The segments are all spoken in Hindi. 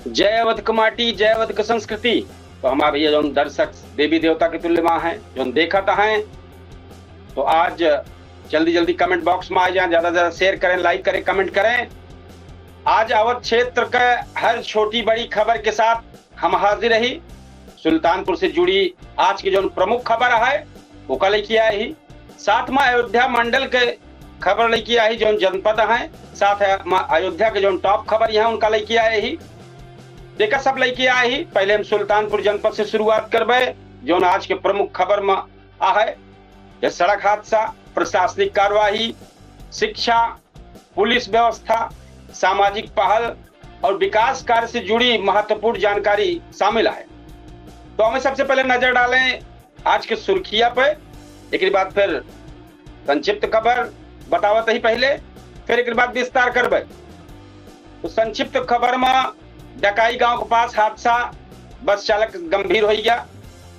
जय अवध कमाटी, जय अवध की संस्कृति। तो हमारा भैया जो दर्शक देवी देवता के तुल्य मां है, जो देखत हैं, तो आज जल्दी जल्दी कमेंट बॉक्स में आ जाए, ज्यादा ज्यादा शेयर करें, लाइक करें, कमेंट करें। आज अवध क्षेत्र का हर छोटी बड़ी खबर के साथ हम हाजिर रही। सुल्तानपुर से जुड़ी आज की जो प्रमुख खबर है वो कल लेके आए ही। साथ में अयोध्या मंडल के खबर लेके आई, जो जनपद है, साथ अयोध्या के जो टॉप खबर है उनका लेके आए ही। देखा सब लेके आए ही। पहले हम सुल्तानपुर जनपद से शुरुआत करबे, जो आज के प्रमुख खबर में आ है। सड़क हादसा, प्रशासनिक कार्यवाही, शिक्षा, पुलिस व्यवस्था, सामाजिक पहल और विकास कार्य से जुड़ी महत्वपूर्ण जानकारी शामिल है। तो हमें सबसे पहले नजर डालें आज के सुर्खिया पे, एक बाद फिर संक्षिप्त खबर बतावत ही पहले, फिर एक बाद विस्तार करबे। तो संक्षिप्त खबर में डकाई गांव के पास हादसा, बस चालक गंभीर हो गया।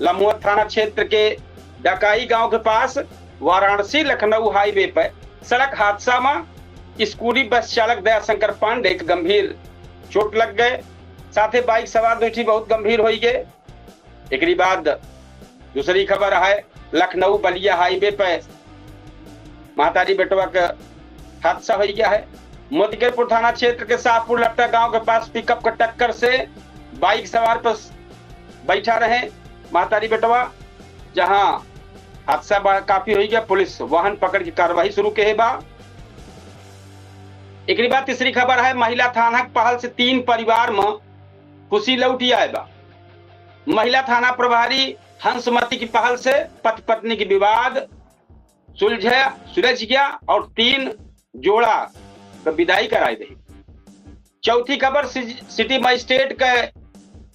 लम्हुआ थाना क्षेत्र के डकाई गांव के पास वाराणसी लखनऊ हाईवे पर सड़क हादसा में स्कूली बस चालक दयाशंकर पांडे के गंभीर चोट लग गए, साथ ही बाइक सवार दूसरी बहुत गंभीर हो गए। एक बाद दूसरी खबर है, लखनऊ बलिया हाईवे पर महतारी बेटवा का हादसा हो गया है। मोतीगरपुर थाना क्षेत्र के शाहपुर लट्टा गांव के पास पिकअप के टक्कर से बाइक सवार पर बैठा रहे महतारी बेटवा, जहां हादसा काफी हो गया। पुलिस वाहन पकड़ की कार्रवाई शुरू के बा। एक बाद तीसरी खबर है, महिला थाना पहल से 3 परिवार में खुशी लौटी आए बा। महिला थाना प्रभारी हंसमती की पहल से पति पत्नी की विवाद सुलझ गया और 3 जोड़ा का विदाई कराई दी। चौथी खबर, सिटी मजिस्ट्रेट के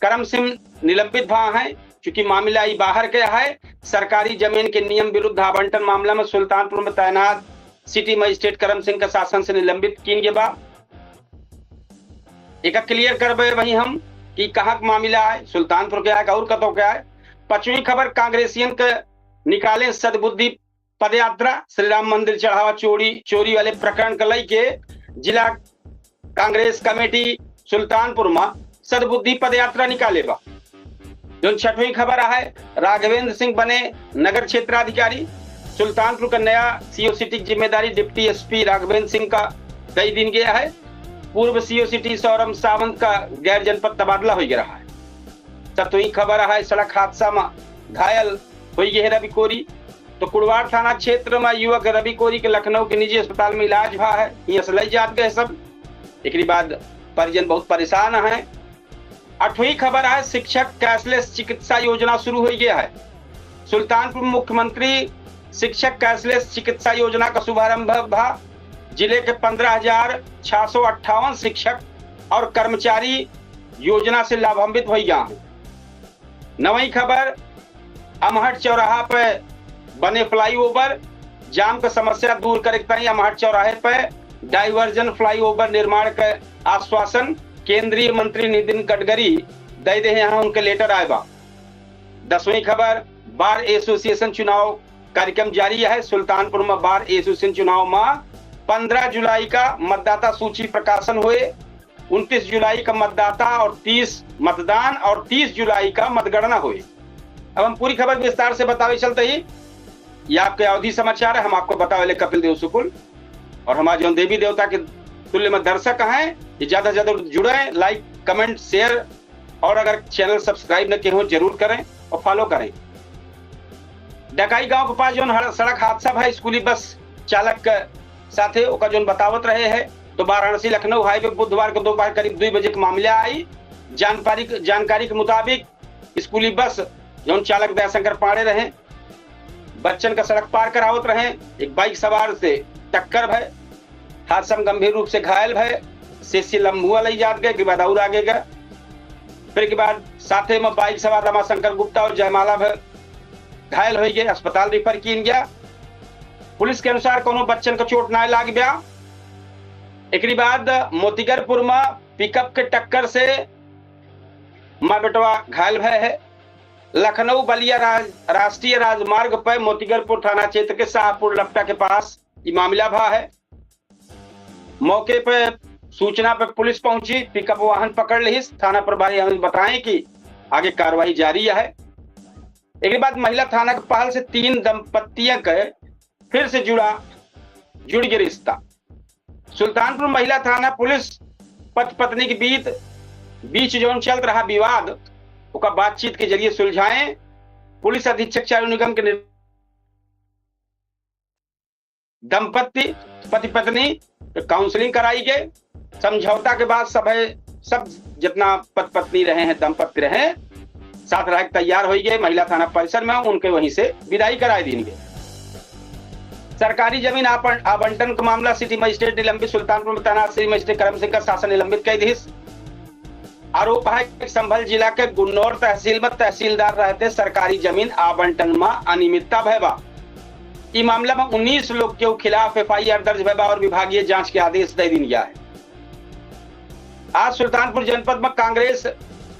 करम सिंह निलंबित भा है, क्योंकि मामला ही बाहर गया है। सरकारी जमीन के नियम विरुद्ध आवंटन मामला में सुल्तानपुर में तैनात सिटी मजिस्ट्रेट करम सिंह का शासन से निलंबित किए बा। एक क्लियर करबे वही हम कि कहाँ का मामला है, सुल्तानपुर क्या है और कतो क्या है। 5वीं खबर, कांग्रेसियन के निकाले सदबुद्धि पद यात्रा। श्री राम मंदिर चढ़ावा चोरी वाले प्रकरण को लेके जिला कांग्रेस कमेटी सुल्तानपुर में सदबुद्धि पद यात्रा निकाले बा। जो 6वीं खबर है, राघवेंद्र सिंह बने नगर क्षेत्राधिकारी। सुल्तानपुर का नया सीओ सिटी की जिम्मेदारी डिप्टी एसपी राघवेंद्र सिंह का कई दिन गया है। पूर्व सीओ सिटी सौरभ सावंत का गैर जनपद तबादला हो गया है। 7वीं खबर है, सड़क हादसा में घायल हो गए रवि कोरी। तो कुड़वार थाना क्षेत्र में युवक रवि कोरी के लखनऊ के निजी अस्पताल में इलाज भा है, यहाँ ले जात गए सब। एक बाद परिजन बहुत परेशान है। 8वीं खबर है, शिक्षक कैशलेस चिकित्सा योजना शुरू हो गया है। सुल्तानपुर मुख्यमंत्री शिक्षक कैशलेस चिकित्सा योजना का शुभारंभ भा। जिले के 15,658 शिक्षक और कर्मचारी योजना से लाभान्वित हो गया है। 9वीं खबर, अमहट चौराहा पे बने फ्लाईओवर, जाम का समस्या दूर करे अमहट चौराहे पर डाइवर्जन फ्लाईओवर निर्माण का आश्वासन केंद्रीय मंत्री नितिन गडकरी दे दे हैं, उनके लेटर आए बा। 10वीं खबर, बार एसोसिएशन चुनाव कार्यक्रम जारी है। सुल्तानपुर में बार एसोसिएशन चुनाव में 15 जुलाई का मतदाता सूची प्रकाशन हुए। 29 जुलाई का मतदाता और 30 मतदान और 30 जुलाई का मतगणना हुई। अब हम पूरी खबर विस्तार से बतावे चलते ही। ये आपके अवधि समाचार है, हम आपको बतावे कपिल देव शुक्ल और हमारे जो देवी देवता के तुल्य में दर्शक हैं, ये ज्यादा से ज्यादा जुड़े, लाइक कमेंट शेयर, और अगर चैनल सब्सक्राइब न किए हो जरूर करें और फॉलो करें। डकाई गांव के पास जो सड़क हादसा भाई स्कूली बस चालक के साथे ओका जो बतावत रहे हैं। तो वाराणसी लखनऊ हाईवे बुधवार को दोपहर करीब 2 बजे का मामला आई। जानकारी के मुताबिक स्कूली बस जो चालक दयाशंकर पांडे रहे, बच्चन का सड़क पार करावत रहे, एक बाइक सवार से टक्कर भय, हादसा में गंभीर रूप से घायल भय, से लम्हुआ ले जात गए, के बाद और आगे गए। फिर के बाद साथे में बाइक सवार रमाशंकर गुप्ता और जयमाला भय घायल हो गए, अस्पताल रिफर किया गया। पुलिस के अनुसार कोनो बच्चन का चोट ना लाग गया। एक बाद मोतीगरपुर में पिकअप के टक्कर से माँ बेटवा घायल भय है। लखनऊ बलिया राष्ट्रीय राजमार्ग पर मोतीगरपुर थाना क्षेत्र के शाहपुर लट्टा के पास ये मामला भा है। मौके पर सूचना पर पुलिस पहुंची, पिकअप वाहन पकड़ ली। थाना प्रभारी हमें बताएं कि आगे कार्रवाई जारी है। एक बाद महिला थाना के पहल से 3 दंपतियों के फिर से जुड़ गया रिश्ता। सुल्तानपुर महिला थाना पुलिस पति पत्नी के बीच जो चल रहा विवाद उसका बातचीत के जरिए सुलझाएं। पुलिस अधीक्षक चालू निगम के दंपति पति पत्नी काउंसलिंग कराई गई। समझौता के बाद सब जितना पति पत्नी रहे हैं, दंपति रहे, साथ रह तैयार हो गए। महिला थाना परिसर में उनके वहीं से विदाई कराई दी गई। सरकारी जमीन आवंटन का मामला सिटी मजिस्ट्रेट निलंबित। सुल्तानपुर में तैनात सिटी मजिस्ट्रेट करम सिंह का शासन निलंबित कर दी। आरोप है कि संभल जिला के गुन्नौर तहसील में तहसीलदार रहते सरकारी जमीन आवंटन में अनियमितता भयबा। इस मामला में 19 लोग के खिलाफ FIR दर्ज भयबा और विभागीय जांच के आदेश दे दिया गया है। आज सुल्तानपुर जनपद में कांग्रेस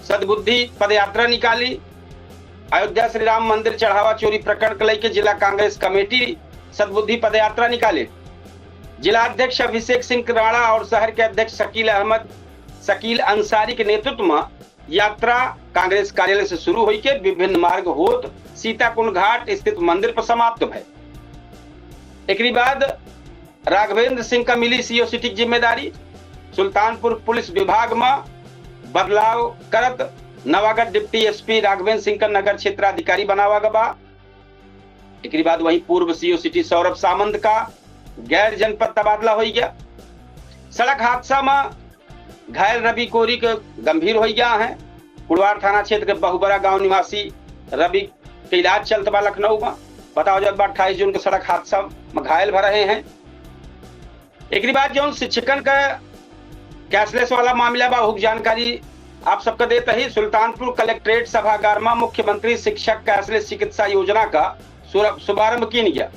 सद्बुद्धि पदयात्रा निकाली। अयोध्या श्री राम मंदिर चढ़ावा चोरी प्रकरण को लेकर जिला कांग्रेस कमेटी सद्बुद्धि पदयात्रा निकाली। जिला अध्यक्ष अभिषेक सिंह राणा और शहर के अध्यक्ष शकील अंसारी के नेतृत्व में यात्रा कांग्रेस कार्यालय से शुरू हुई के विभिन्न मार्ग होत सीताकुंड घाट स्थित मंदिर पर समाप्त भय। एक बाद राघवेंद्र सिंह का मिली सीओ सिटी की जिम्मेदारी। सुल्तानपुर पुलिस विभाग में बदलाव करत नवागढ़ डिप्टी SP राघवेंद्र सिंह का नगर क्षेत्राधिकारी बनावा गया। एक बाद वहीं पूर्व सीओ सिटी सौरभ सामंत का गैर जनपद तबादला हो गया। सड़क हादसा में घायल रवि कोरी के गंभीर हो गया है। कुड़वार थाना क्षेत्र के बहुबरा गांव निवासी रवि के इलाज चलता बा लखनऊ में। बताओ जब 28 जून के सड़क हादसा में घायल भर रहे हैं। एक बाद जो शिक्षकन का कैशलेस वाला मामला बा हुक जानकारी आप सबको देते ही सुल्तानपुर कलेक्ट्रेट सभागार में मुख्यमंत्री शिक्षक कैशलेस चिकित्सा योजना का शुभारंभ किया गया।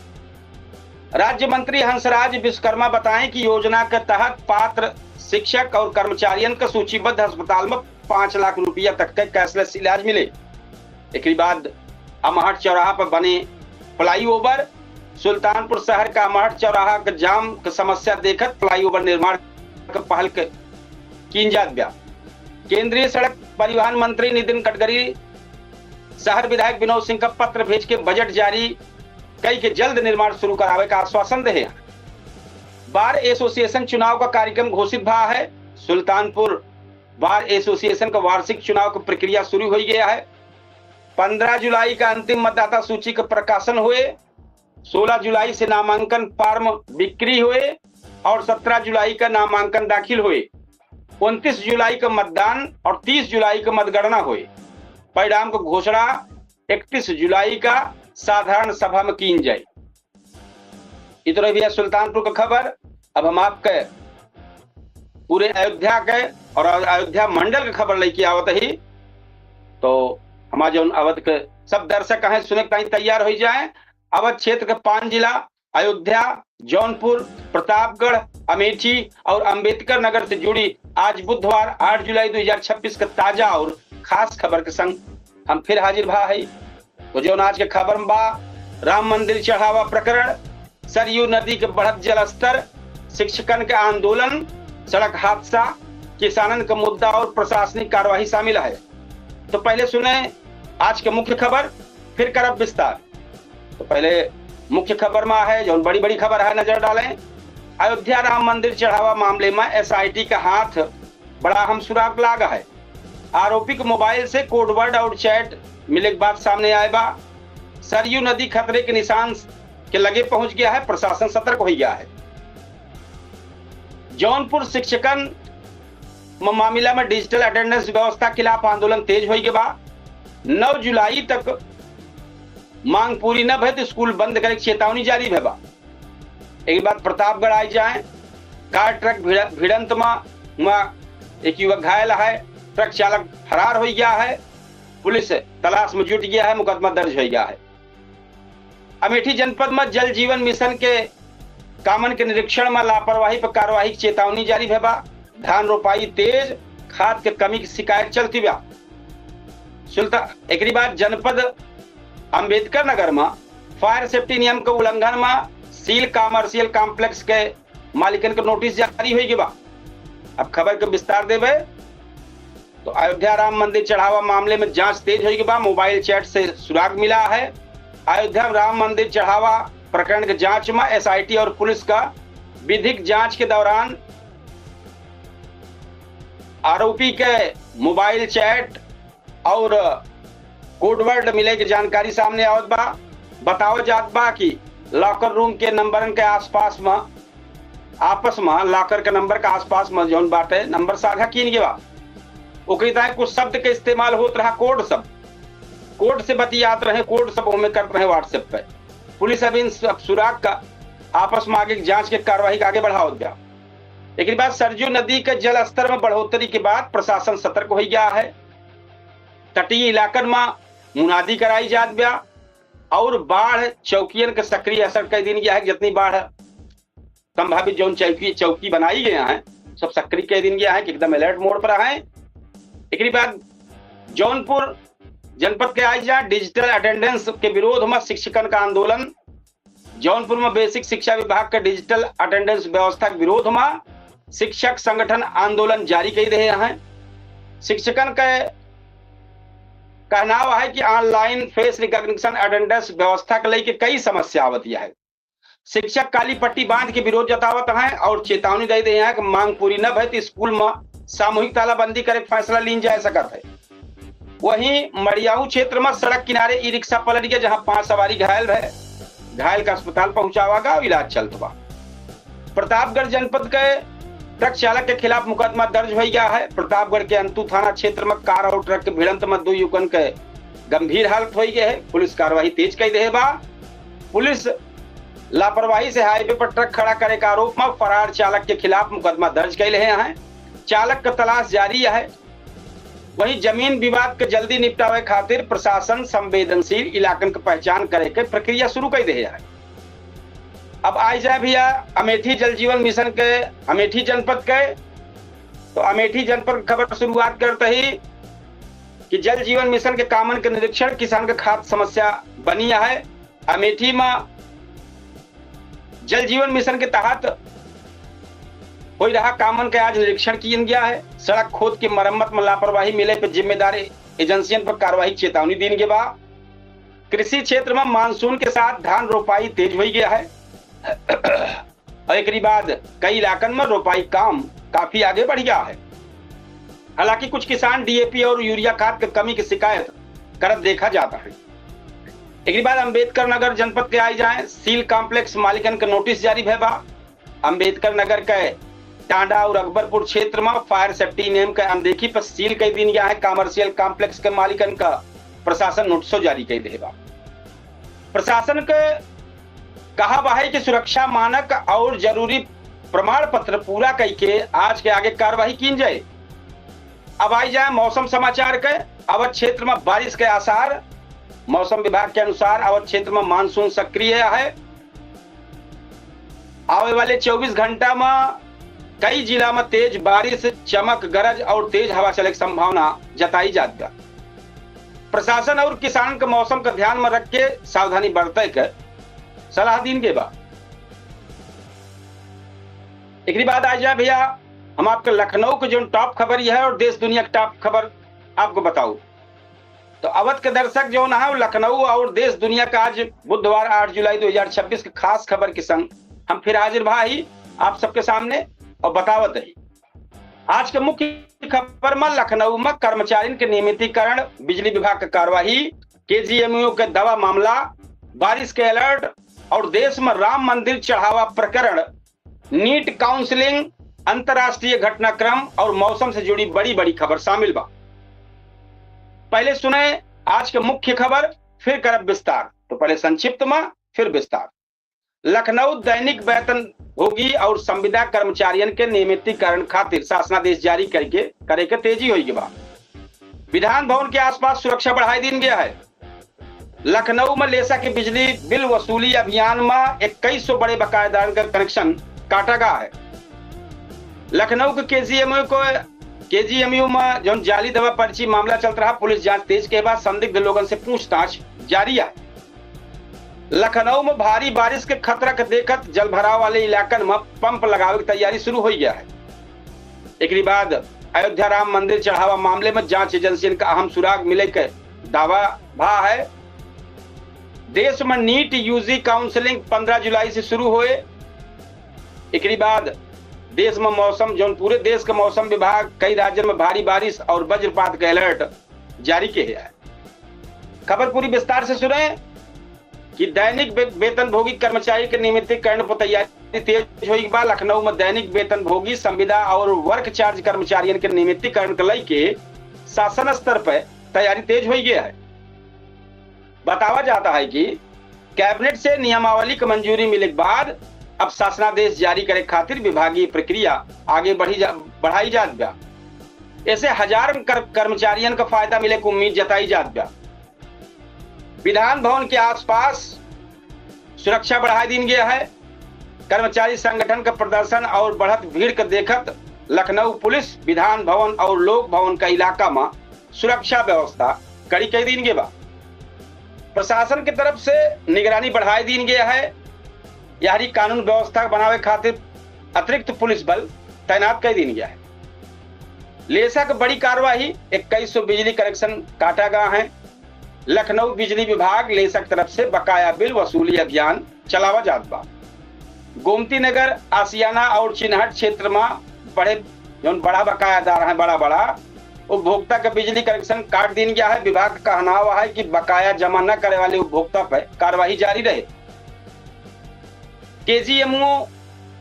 राज्य मंत्री हंसराज विश्वकर्मा बताएं कि योजना के तहत पात्र शिक्षक और कर्मचारियों का सूचीबद्ध अस्पताल में 5 लाख रुपया तक का कैशलेस इलाज मिले। एक बाद अमहट चौराहा पर बने फ्लाईओवर। सुल्तानपुर शहर का अमहट चौराहा का जाम की समस्या देखकर फ्लाईओवर निर्माण का पहल की जात बया। केंद्रीय सड़क परिवहन मंत्री नितिन गडकरी शहर विधायक विनोद सिंह का पत्र भेज के बजट जारी कई के जल्द निर्माण शुरू करावे का आश्वासन दे। बार एसोसिएशन चुनाव का कार्यक्रम घोषित भा है। सुल्तानपुर बार एसोसिएशन का वार्षिक चुनाव की प्रक्रिया शुरू हो गया है। 15 जुलाई का अंतिम मतदाता सूची का प्रकाशन हुए। 16 जुलाई से नामांकन फॉर्म बिक्री हुए और 17 जुलाई का नामांकन दाखिल हुए। 29 जुलाई का मतदान और 30 जुलाई का मतगणना हुए। परिणाम को घोषणा 31 जुलाई का साधारण सभा में की जाए। इतना भी है सुल्तानपुर का खबर। अब हम आपके पूरे अयोध्या के और अयोध्या मंडल की खबर लेके आवत ही, तो हमारे जो अवध के सब दर्शक हैं सुने तैयार हो जाए। अवध क्षेत्र के 5 जिला अयोध्या, जौनपुर, प्रतापगढ़, अमेठी और अंबेडकर नगर से जुड़ी आज बुधवार 8 जुलाई 2026 का ताजा और खास खबर के संग हम फिर हाजिर भा है। तो जो आज के खबर में बा राम मंदिर चढ़ावा प्रकरण, सरयू नदी के बढ़त जलस्तर, शिक्षकन के आंदोलन, सड़क हादसा, किसानन का मुद्दा और प्रशासनिक कार्यवाही शामिल है। तो पहले सुने आज के मुख्य खबर, फिर करब विस्तार। तो पहले मुख्य खबर में है जो बड़ी बड़ी खबर है, नजर डालें। अयोध्या राम मंदिर चढ़ावा मामले में SIT का हाथ बड़ा अहम सुराग लागा है। आरोपी के मोबाइल से कोडवर्ड और चैट मिले के बाद सामने आए बा। सरयू नदी खतरे के निशान के लगे पहुंच गया है, प्रशासन सतर्क हो गया है। जौनपुर शिक्षकन मामला में डिजिटल अटेंडेंस व्यवस्था के खिलाफ आंदोलन तेज हो गया। 9 जुलाई तक मांग पूरी न भय तो स्कूल बंद करे चेतावनी जारी है। एक बात प्रतापगढ़ आई जाए, कार ट्रक भिड़ंत में एक युवक घायल है, ट्रक चालक फरार हो गया है, पुलिस तलाश में जुट गया है, मुकदमा दर्ज हो गया है। अमेठी जनपद में जल जीवन मिशन के कामन के निरीक्षण में लापरवाही पर कार्यवाही की चेतावनी जारी है। धान रोपाई तेज, खाद के कमी की शिकायत चलती बा। एक बाद जनपद अंबेडकर नगर में फायर सेफ्टी नियम के उल्लंघन में सील कमर्शियल कॉम्प्लेक्स के मालिकन के नोटिस जारी हो गया। अब खबर के विस्तार देवे तो अयोध्या राम मंदिर चढ़ावा मामले में जांच तेज होने के बाद मोबाइल चैट से सुराग मिला है। अयोध्या राम मंदिर चढ़ावा प्रकरण के जांच में एसआईटी और पुलिस का विधिक जांच के दौरान आरोपी के मोबाइल चैट और कोडवर्ड मिले की जानकारी सामने आवत बा। बताओ जात बा कि लॉकर रूम के नंबरन के आसपास में आपस में लॉकर के नंबर के आसपास में जौन बाटे नंबर साझा किन के बा। ओकरी तरह कुछ शब्द के इस्तेमाल होत रहा, कोड से बतियात रहे, कोड सब हमें करते रहे व्हाट्सएप पे। पुलिस अब इन सुराग का आपस में आगे जांच के कार्यवाही आगे बढ़ाओ गया। लेकिन बाद सरजू नदी के जल स्तर में बढ़ोतरी के बाद प्रशासन सतर्क हो गया है। तटीय इलाकन में मुनादी कराई जात गया और बाढ़ चौकियन के सक्रिय असर कर दिन गया है। जितनी बाढ़ संभावित जो चौकी बनाई गए हैं सब सक्रिय कर दिन गया है कि एकदम अलर्ट मोड पर है। एक बाद जौनपुर जनपद के आई जा डिजिटल अटेंडेंस के विरोध में शिक्षकन का आंदोलन। जौनपुर में बेसिक शिक्षा विभाग के डिजिटल अटेंडेंस व्यवस्था के विरोध में शिक्षक संगठन आंदोलन जारी कर रहे हैं। शिक्षकन का कहना है कि ऑनलाइन फेस रिकॉग्निशन अटेंडेंस व्यवस्था के लेके कई समस्या आवती है। शिक्षक काली पट्टी बांध के विरोध जतावत हैं और चेतावनी दे रहे हैं कि मांग पूरी न भय तो स्कूल में सामूहिक तालाबंदी करे फैसला लीन जा सकता है। वहीं मड़ियाऊ क्षेत्र में सड़क किनारे ई रिक्शा पलट गया जहां 5 सवारी घायल रहे। घायल का अस्पताल पहुंचावा गया और इलाज चलत बा। प्रतापगढ़ जनपद के ट्रक चालक के खिलाफ मुकदमा दर्ज हो गया है। प्रतापगढ़ के अंतु थाना क्षेत्र में कार और ट्रक के भिड़ंत में 2 युवकन के गंभीर हालत हो गए है। पुलिस कार्रवाई तेज कर रहे बा। पुलिस लापरवाही से हाईवे पर ट्रक खड़ा करे का आरोप में फरार चालक के खिलाफ मुकदमा दर्ज कर रहे हैं। चालक का तलाश जारी है। वहीं जमीन विवाद के जल्दी निपटावे खातिर प्रशासन संवेदनशील इलाकन की पहचान करे के प्रक्रिया शुरू कर रही है। अब आई जाए भैया अमेठी जल जीवन मिशन के अमेठी जनपद के, तो अमेठी जनपद की खबर शुरुआत करते ही कि जल जीवन मिशन के कामन के निरीक्षण किसान के खाद्य समस्या बनी है। अमेठी में जल जीवन मिशन के तहत हो रहा कामन के आज निरीक्षण किया गया है। सड़क खोद की मरम्मत में लापरवाही मिले पर जिम्मेदार एजेंसियों पर कार्रवाई चेतावनी दी गई बा। कृषि क्षेत्र में मानसून के साथ धान रोपाई तेज हो गया है और एक बाद कई इलाकन में रोपाई काम काफी आगे बढ़ गया है। हालांकि कुछ किसान डीएपी और यूरिया खाद की कमी की शिकायत करत देखा जाता है। एक बाद अंबेडकर नगर जनपद के आई जाए सील कॉम्प्लेक्स मालिकन का नोटिस जारी है बा। अंबेडकर नगर के टांडा और अकबरपुर क्षेत्र में फायर सेफ्टी नियम के अनदेखी पर सील कर दी गया है। कॉमर्शियल कॉम्प्लेक्स के मालिकन का प्रशासन नोटिस जारी कर देगा। प्रशासन के कहा बा है कि सुरक्षा मानक और जरूरी प्रमाण पत्र पूरा करके आज के आगे कार्रवाई की जाए। अब आई जाए मौसम समाचार के। अवध क्षेत्र में बारिश के आसार। मौसम विभाग के अनुसार अवध क्षेत्र में मानसून सक्रिय है। आने वाले 24 घंटा में कई जिला में तेज बारिश, चमक गरज और तेज हवा चले की संभावना जताई जाती है। प्रशासन और किसान के मौसम का ध्यान में रख के सावधानी बरते के सलाह दी गई बा। एक बाद आ जाए भैया हम आपके लखनऊ के जो टॉप खबर यह है और देश दुनिया की टॉप खबर आपको बताऊं तो अवध के दर्शक जो ना है लखनऊ और देश दुनिया का आज बुधवार 8 जुलाई 2026 की खास खबर के संग हम फिर हाजिर भाई आप सबके सामने और बतावत है। आज के मुख्य खबर में लखनऊ में कर्मचारियों के नियमितीकरण, बिजली विभाग की कार्यवाही, केजीएमयू के दवा मामला, बारिश के अलर्ट और देश में राम मंदिर चढ़ावा प्रकरण, नीट काउंसलिंग, अंतरराष्ट्रीय घटनाक्रम और मौसम से जुड़ी बड़ी बड़ी खबर शामिल बा। पहले सुने आज के मुख्य खबर फिर करब विस्तार। तो पहले संक्षिप्त में फिर विस्तार। लखनऊ दैनिक वेतन होगी और संविदा कर्मचारियों के नियमितीकरण खातिर शासनादेश जारी करे के तेजी होगी बा। विधान भवन के आसपास सुरक्षा बढ़ाई दी गया है। लखनऊ में लेसा के बिजली बिल वसूली अभियान में 2100 बड़े बकायेदार का कनेक्शन काटा गया है। लखनऊ के केजीएमयू में जो जाली दवा पर्ची मामला चल रहा, पुलिस जांच तेज के बाद संदिग्ध लोगों से पूछताछ जारी है। लखनऊ में भारी बारिश के खतरा के देखत जल भराव वाले इलाकन में पंप लगावे की तैयारी शुरू हो गया है। एक बाद अयोध्या राम मंदिर चढ़ावा मामले में जांच एजेंसियन का अहम सुराग मिले के दावा भा है। देश में नीट यूजी काउंसलिंग 15 जुलाई से शुरू हुए। एक बाद देश में मौसम जो पूरे देश का मौसम विभाग कई राज्यों में भारी बारिश और वज्रपात का अलर्ट जारी किया है। खबर पूरी विस्तार से सुने कि दैनिक वेतनभोगी कर्मचारी के नियमितीकरण पर तैयारी तेज हुई। लखनऊ में दैनिक वेतनभोगी संविदा और वर्क चार्ज कर्मचारियों के नियमितीकरण को लेकर शासन स्तर पर तैयारी तेज हो गया है। बतावा जाता है कि कैबिनेट से नियमावली की मंजूरी मिलने के बाद अब शासनादेश जारी करे खातिर विभागीय प्रक्रिया आगे बढ़ाई जात बा। ऐसे हजार कर्मचारियों का फायदा मिले की उम्मीद जताई जात बा। विधान भवन के आसपास सुरक्षा बढ़ा दी गया है। कर्मचारी संगठन का प्रदर्शन और बढ़त भीड़ का देखत लखनऊ पुलिस विधान भवन और लोक भवन का इलाका में सुरक्षा व्यवस्था कड़ी कर दी गया। प्रशासन की तरफ से निगरानी बढ़ाई दी गया है। यारी कानून व्यवस्था बनावे खातिर अतिरिक्त पुलिस बल तैनात कर दी गया है। लेसा की बड़ी कार्रवाई 2100 बिजली कनेक्शन काटा गया है। लखनऊ बिजली विभाग लेसा की तरफ से बकाया बिल वसूली अभियान चलावा जात बा। गोमती नगर, आसियाना और चिन्हट क्षेत्र में बड़ा बकायादार है, बड़ा उपभोक्ता का बिजली कनेक्शन काट दी गया है। विभाग का कहना है कि बकाया जमा न करे वाले उपभोक्ता पर कार्रवाई जारी रहे। केजीएमयू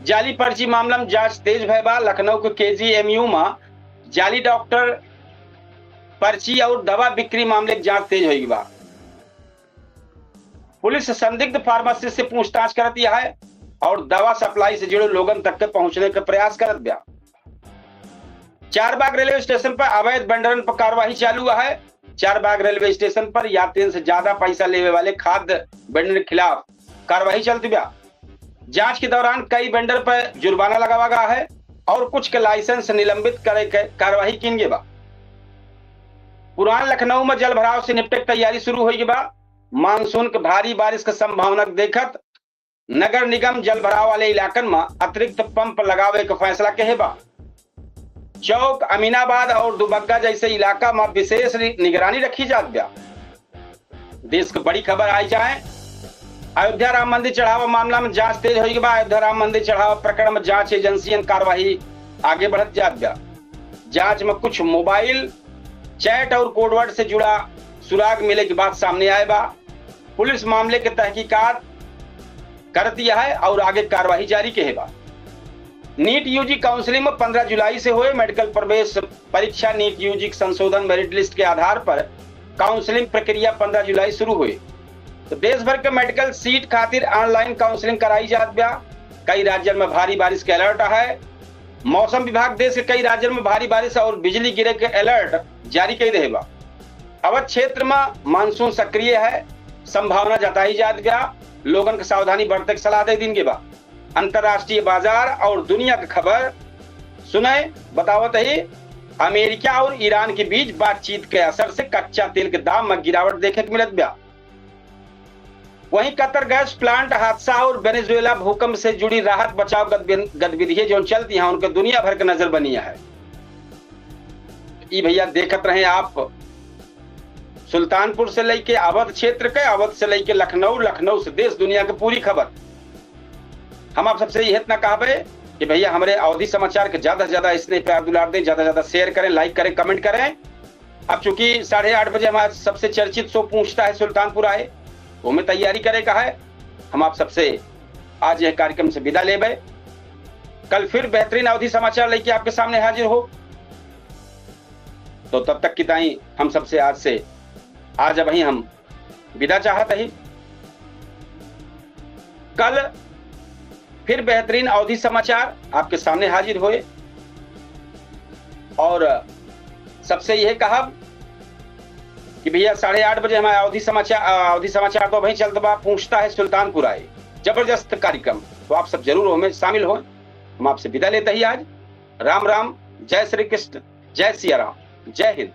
जाली पर्ची मामला में जांच तेज भयबा। लखनऊ के केजीएमयू में जाली डॉक्टर पर्ची और दवा बिक्री मामले की जांच तेज होगी बा। पुलिस संदिग्ध फार्मासिस्ट से पूछताछ करती है और दवा सप्लाई से जुड़े लोगों तक के पहुंचने का प्रयास करत बा। चारबाग रेलवे स्टेशन पर अवैध भंडारण पर कार्रवाई चालू हुआ है। चारबाग रेलवे स्टेशन पर यात्रियों से ज्यादा पैसा लेने वाले खाद्य वेंडर के खिलाफ कार्रवाई चलती बा। जांच के दौरान कई वेंडर पर जुर्माना लगावा गया है और कुछ के लाइसेंस निलंबित करे के कार्रवाई की गई बा। पुरान लखनऊ में जल भराव से निपटे की तैयारी शुरू हुई बा। मानसून के भारी बारिश की संभावना देखत नगर निगम जल भराव वाले इलाकन में अतिरिक्त पंप लगावे का फैसला के बा। चौक, अमीनाबाद और दुबग्गा जैसे इलाका में विशेष निगरानी रखी जात बा। देश की बड़ी खबर आई जाए। अयोध्या राम मंदिर चढ़ावा मामला में जांच तेज होगी बा। अयोध्या राम मंदिर चढ़ावा प्रकरण में जांच एजेंसियन कार्रवाई आगे बढ़त जात बा। जांच में कुछ मोबाइल चैट और कोडवर्ड से जुड़ा सुराग मिले के बाद सामने आए बा। पुलिस मामले के तहकीकात कर दिया है और आगे कार्रवाई जारी के बा। नीट यूजी काउंसलिंग में 15 जुलाई से हुए मेडिकल प्रवेश परीक्षा नीट यूजी संशोधन मेरिट लिस्ट के आधार पर काउंसलिंग प्रक्रिया 15 जुलाई शुरू हुई। तो देश भर के मेडिकल सीट खातिर ऑनलाइन काउंसलिंग कराई जात बा। कई राज्यों में भारी बारिश के अलर्ट है। मौसम विभाग देश के कई राज्यों में भारी बारिश और बिजली गिरे के अलर्ट जारी कर रहे बा। अवध क्षेत्र में मानसून सक्रिय है, संभावना जताई जात बा। लोगों को सावधानी बरते की सलाह दे दी बा। अंतरराष्ट्रीय बाजार और दुनिया की खबर सुने बतावत है। अमेरिका और ईरान के बीच बातचीत के असर से कच्चा तेल के दाम में गिरावट देखे को मिलत बा। वहीं कतर गैस प्लांट हादसा और वेनेजुएला भूकंप से जुड़ी राहत बचाव गतिविधियां जो चलती हैं उनके दुनिया भर की नजर बनी है। भैया देखत रहे आप सुल्तानपुर से लेके अवध क्षेत्र के, अवध से लेके लखनऊ, लखनऊ से देश दुनिया की पूरी खबर। हम आप सबसे यह इतना कहबे कि भैया हमारे अवधि समाचार के ज्यादा से ज्यादा स्नेह प्यार दुलार दें, ज्यादा से ज्यादा शेयर करें, लाइक करें, कमेंट करें। अब चूंकि 8:30 बजे हमारा सबसे चर्चित शो पूछता है सुल्तानपुर आए, वो में तैयारी करेगा है। हम आप सबसे आज यह कार्यक्रम से विदा ले गए। कल फिर बेहतरीन अवधि समाचार लेके आपके सामने हाजिर हो। तो तब तक की ताई हम सबसे आज वही हम विदा चाहते ही। कल फिर बेहतरीन अवधि समाचार आपके सामने हाजिर हुए और सबसे यह कहा कि भैया 8:30 बजे हमारे अवधि समाचार तो वही चलता बा, पूछता है सुल्तानपुर आए, जबरदस्त कार्यक्रम। तो आप सब जरूर हमें शामिल हो। हम आपसे विदा लेते ही आज। राम राम, जय श्री कृष्ण, जय सिया राम, जय हिंद।